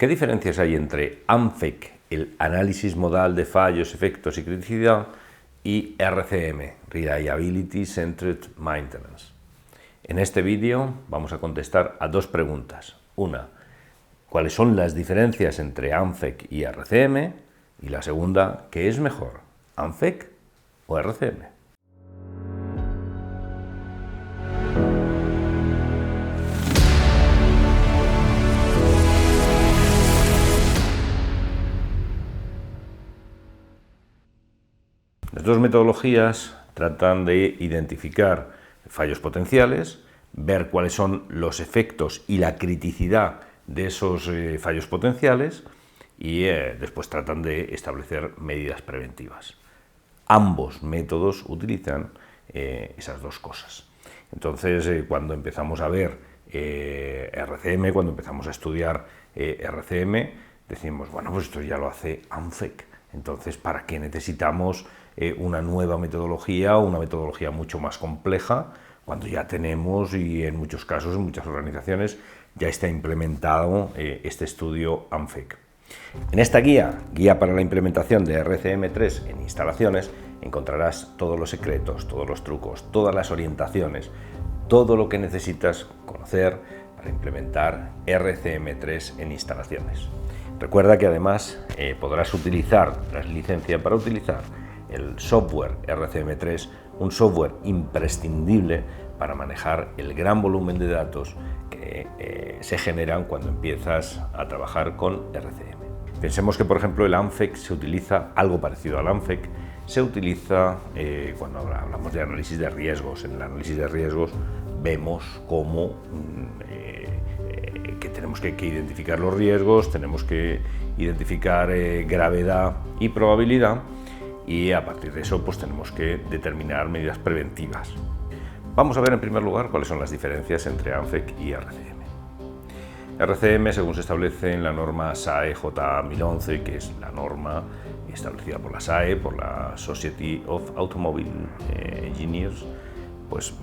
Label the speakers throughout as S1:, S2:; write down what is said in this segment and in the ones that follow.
S1: ¿Qué diferencias hay entre ANFEC, el análisis modal de fallos, efectos y criticidad, y RCM, Reliability Centered Maintenance? En este vídeo vamos a contestar a dos preguntas. Una, ¿cuáles son las diferencias entre ANFEC y RCM? Y la segunda, ¿qué es mejor, ANFEC o RCM? Las dos metodologías tratan de identificar fallos potenciales, ver cuáles son los efectos y la criticidad de esos fallos potenciales y después tratan de establecer medidas preventivas. Ambos métodos utilizan esas dos cosas. Entonces, cuando empezamos a ver RCM, cuando empezamos a estudiar RCM, decimos, bueno, pues esto ya lo hace ANFEC. Entonces, ¿para qué necesitamos una nueva metodología o una metodología mucho más compleja cuando ya tenemos, y en muchos casos, en muchas organizaciones, ya está implementado este estudio ANFEC? En esta guía para la implementación de RCM3 en instalaciones, encontrarás todos los secretos, todos los trucos, todas las orientaciones, todo lo que necesitas conocer para implementar RCM3 en instalaciones. Recuerda que además podrás utilizar, tras licencia para utilizar, el software RCM3, un software imprescindible para manejar el gran volumen de datos que se generan cuando empiezas a trabajar con RCM. Pensemos que, por ejemplo, el ANFEC se utiliza, algo parecido al ANFEC, se utiliza cuando hablamos de análisis de riesgos. En el análisis de riesgos vemos cómo que tenemos que identificar los riesgos, tenemos que identificar gravedad y probabilidad, y a partir de eso pues tenemos que determinar medidas preventivas. Vamos a ver en primer lugar cuáles son las diferencias entre ANFEC y RCM. RCM, según se establece en la norma SAE J1011, que es la norma establecida por la SAE, por la Society of Automobile Engineers, pues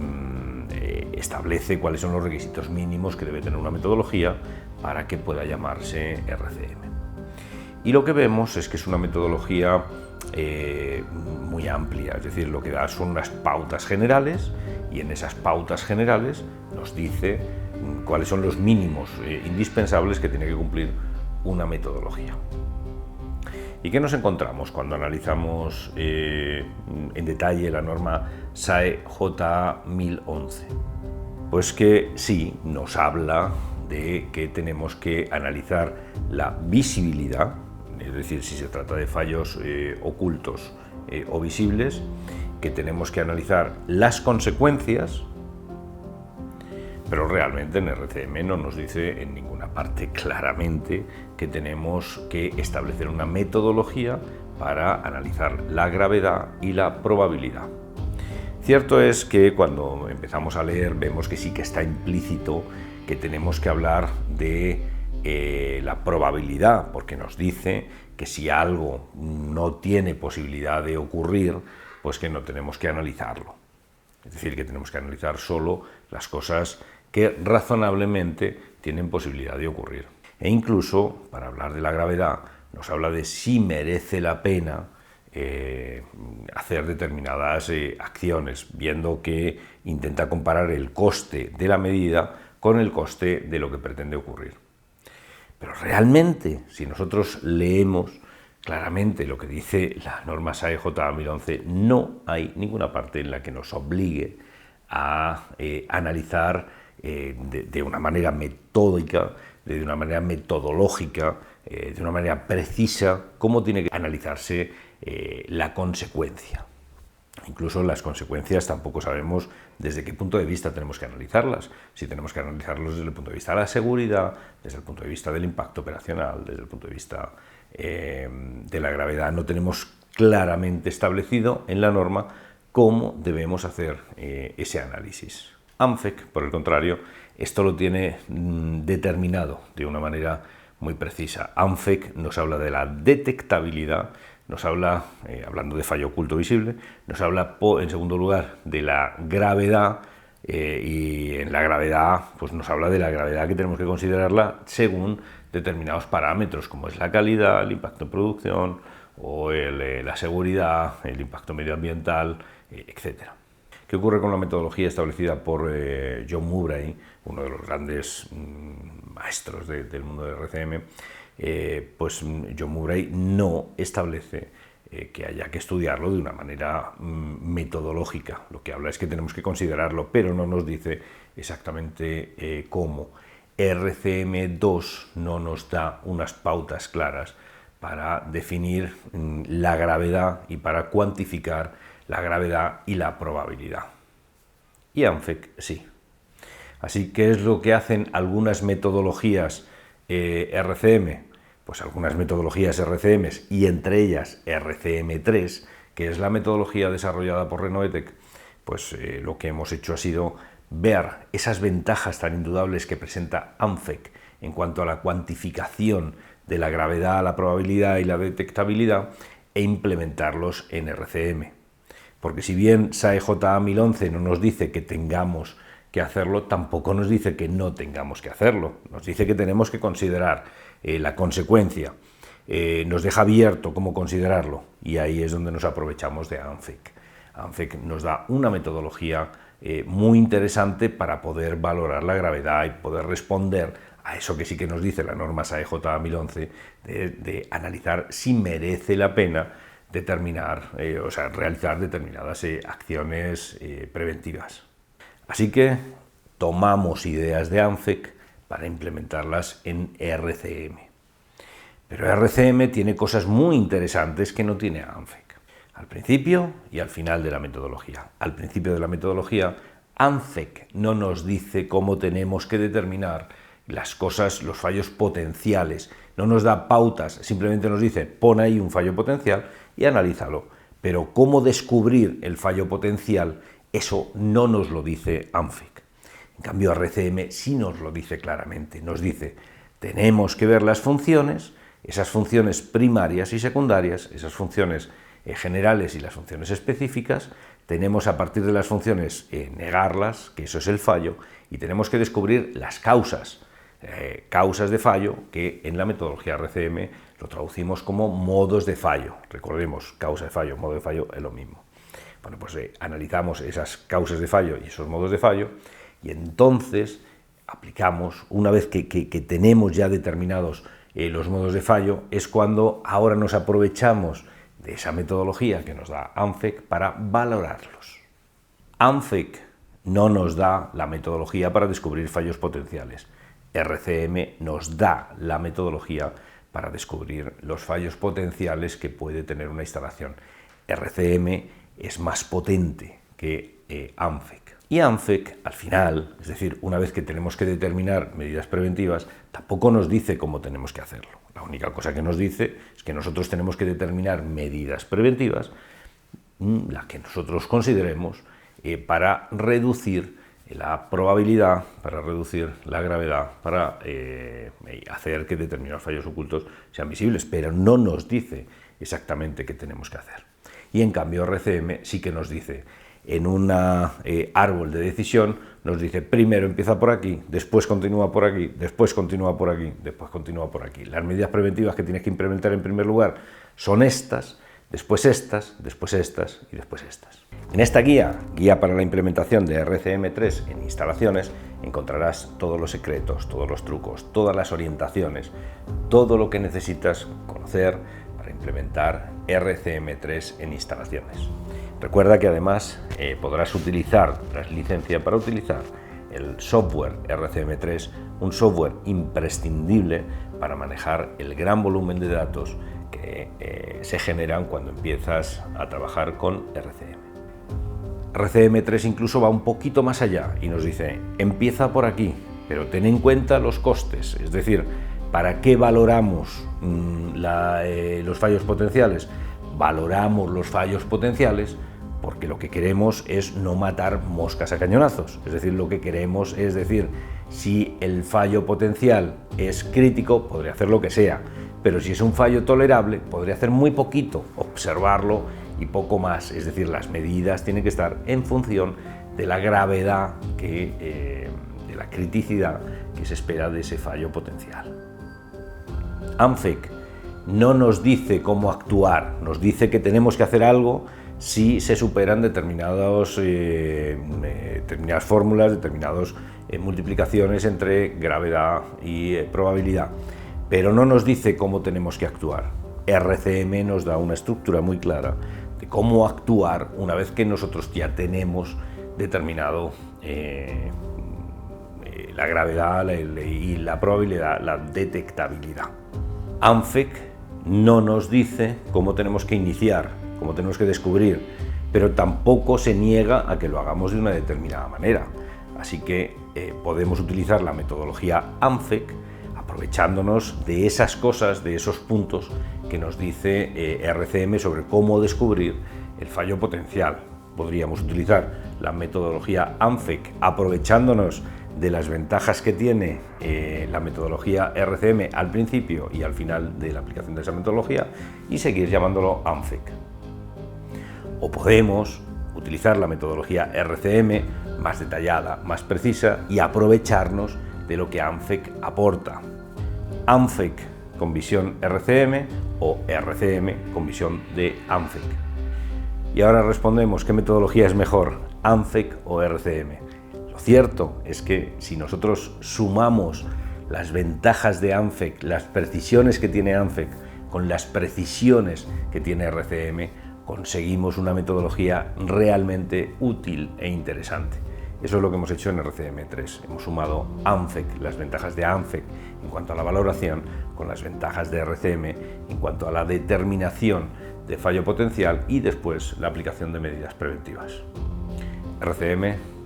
S1: establece cuáles son los requisitos mínimos que debe tener una metodología para que pueda llamarse RCM. Y lo que vemos es que es una metodología muy amplia, es decir, lo que da son unas pautas generales, y en esas pautas generales nos dice cuáles son los mínimos indispensables que tiene que cumplir una metodología. ¿Y qué nos encontramos cuando analizamos en detalle la norma SAE J1011? Pues que sí, nos habla de que tenemos que analizar la visibilidad, es decir, si se trata de fallos ocultos o visibles, que tenemos que analizar las consecuencias, pero realmente en RCM no nos dice en ninguna parte claramente que tenemos que establecer una metodología para analizar la gravedad y la probabilidad. Cierto es que cuando empezamos a leer vemos que sí que está implícito que tenemos que hablar de la probabilidad, porque nos dice que si algo no tiene posibilidad de ocurrir, pues que no tenemos que analizarlo. Es decir, que tenemos que analizar solo las cosas que razonablemente tienen posibilidad de ocurrir. E incluso, para hablar de la gravedad, nos habla de si merece la pena hacer determinadas acciones, viendo que intenta comparar el coste de la medida con el coste de lo que pretende ocurrir. Pero realmente, si nosotros leemos claramente lo que dice la norma SAE J1011, no hay ninguna parte en la que nos obligue a analizar de una manera metódica, de una manera metodológica, de una manera precisa, cómo tiene que analizarse la consecuencia. Incluso las consecuencias tampoco sabemos desde qué punto de vista tenemos que analizarlas. Si tenemos que analizarlos desde el punto de vista de la seguridad, desde el punto de vista del impacto operacional, desde el punto de vista de la gravedad, no tenemos claramente establecido en la norma cómo debemos hacer ese análisis. ANFEC, por el contrario, esto lo tiene determinado de una manera muy precisa. ANFEC nos habla de la detectabilidad, nos habla, hablando de fallo oculto visible, nos habla en segundo lugar de la gravedad, y en la gravedad pues nos habla de la gravedad que tenemos que considerarla según determinados parámetros, como es la calidad, el impacto en producción, o la seguridad, el impacto medioambiental, etc. ¿Qué ocurre con la metodología establecida por John Murray, uno de los grandes maestros del mundo de RCM? Pues John Murray no establece que haya que estudiarlo de una manera metodológica. Lo que habla es que tenemos que considerarlo, pero no nos dice exactamente cómo. RCM2 no nos da unas pautas claras para definir la gravedad y para cuantificar la gravedad y la probabilidad. Y ANFEC sí. Así que es lo que hacen algunas metodologías RCM, pues algunas metodologías RCM y entre ellas RCM3, que es la metodología desarrollada por Renovetec. Pues lo que hemos hecho ha sido ver esas ventajas tan indudables que presenta ANFEC en cuanto a la cuantificación de la gravedad, la probabilidad y la detectabilidad e implementarlos en RCM. Porque si bien SAE JA 1011 no nos dice que tengamos que hacerlo, tampoco nos dice que no tengamos que hacerlo. Nos dice que tenemos que considerar la consecuencia. Nos deja abierto cómo considerarlo y ahí es donde nos aprovechamos de ANFEC. ANFEC nos da una metodología muy interesante para poder valorar la gravedad y poder responder a eso que sí que nos dice la norma SAE JA 1011 de analizar si merece la pena realizar determinadas acciones preventivas. Así que tomamos ideas de ANFEC para implementarlas en RCM. Pero RCM tiene cosas muy interesantes que no tiene ANFEC. Al principio y al final de la metodología. Al principio de la metodología, ANFEC no nos dice cómo tenemos que determinar las cosas, los fallos potenciales. No nos da pautas, simplemente nos dice, pon ahí un fallo potencial y analízalo. Pero cómo descubrir el fallo potencial, eso no nos lo dice ANFEC. En cambio, RCM sí nos lo dice claramente. Nos dice, tenemos que ver las funciones, esas funciones primarias y secundarias, esas funciones generales y las funciones específicas, tenemos a partir de las funciones negarlas, que eso es el fallo, y tenemos que descubrir las causas de fallo, que en la metodología RCM lo traducimos como modos de fallo. Recordemos, causa de fallo, modo de fallo es lo mismo. Bueno, pues analizamos esas causas de fallo y esos modos de fallo y entonces aplicamos, una vez que tenemos ya determinados los modos de fallo, es cuando ahora nos aprovechamos de esa metodología que nos da ANFEC para valorarlos. ANFEC no nos da la metodología para descubrir fallos potenciales. RCM nos da la metodología para descubrir los fallos potenciales que puede tener una instalación. RCM es más potente que ANFEC. Y ANFEC, al final, es decir, una vez que tenemos que determinar medidas preventivas, tampoco nos dice cómo tenemos que hacerlo. La única cosa que nos dice es que nosotros tenemos que determinar medidas preventivas, las que nosotros consideremos, para reducir la probabilidad, para reducir la gravedad, para hacer que determinados fallos ocultos sean visibles, pero no nos dice exactamente qué tenemos que hacer. Y en cambio RCM sí que nos dice, en un árbol de decisión, nos dice primero empieza por aquí, después continúa por aquí, después continúa por aquí, después continúa por aquí. Las medidas preventivas que tienes que implementar en primer lugar son estas, después estas, después estas y después estas. En esta guía para la implementación de RCM3 en instalaciones, encontrarás todos los secretos, todos los trucos, todas las orientaciones, todo lo que necesitas conocer para implementar RCM3 en instalaciones. Recuerda que además podrás utilizar, tras licencia para utilizar, el software RCM3, un software imprescindible para manejar el gran volumen de datos que se generan cuando empiezas a trabajar con RCM. RCM3 incluso va un poquito más allá y nos dice, empieza por aquí, pero ten en cuenta los costes, es decir, ¿para qué valoramos los fallos potenciales? Valoramos los fallos potenciales porque lo que queremos es no matar moscas a cañonazos, es decir, lo que queremos es decir, si el fallo potencial es crítico, podría hacer lo que sea, pero si es un fallo tolerable, podría hacer muy poquito, observarlo y poco más, es decir, las medidas tienen que estar en función de la gravedad, de la criticidad que se espera de ese fallo potencial. ANFEC no nos dice cómo actuar, nos dice que tenemos que hacer algo si se superan determinadas fórmulas, determinadas multiplicaciones entre gravedad y probabilidad, pero no nos dice cómo tenemos que actuar. RCM nos da una estructura muy clara de cómo actuar una vez que nosotros ya tenemos determinado la gravedad y la probabilidad, la detectabilidad. ANFEC no nos dice cómo tenemos que iniciar, cómo tenemos que descubrir, pero tampoco se niega a que lo hagamos de una determinada manera. Así que podemos utilizar la metodología ANFEC aprovechándonos de esas cosas, de esos puntos que nos dice RCM sobre cómo descubrir el fallo potencial. Podríamos utilizar la metodología ANFEC aprovechándonos de las ventajas que tiene la metodología RCM al principio y al final de la aplicación de esa metodología y seguir llamándolo ANFEC. O podemos utilizar la metodología RCM más detallada, más precisa y aprovecharnos de lo que ANFEC aporta. ANFEC con visión RCM o RCM con visión de ANFEC. Y ahora respondemos, ¿qué metodología es mejor, ANFEC o RCM? Lo cierto es que si nosotros sumamos las ventajas de ANFEC, las precisiones que tiene ANFEC con las precisiones que tiene RCM, conseguimos una metodología realmente útil e interesante. Eso es lo que hemos hecho en RCM3. Hemos sumado ANFEC, las ventajas de ANFEC en cuanto a la valoración, con las ventajas de RCM en cuanto a la determinación de fallo potencial y después la aplicación de medidas preventivas. RCM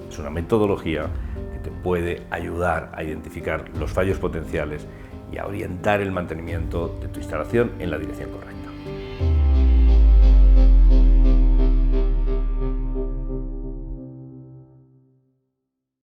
S1: es una metodología que te puede ayudar a identificar los fallos potenciales y a orientar el mantenimiento de tu instalación en la dirección correcta.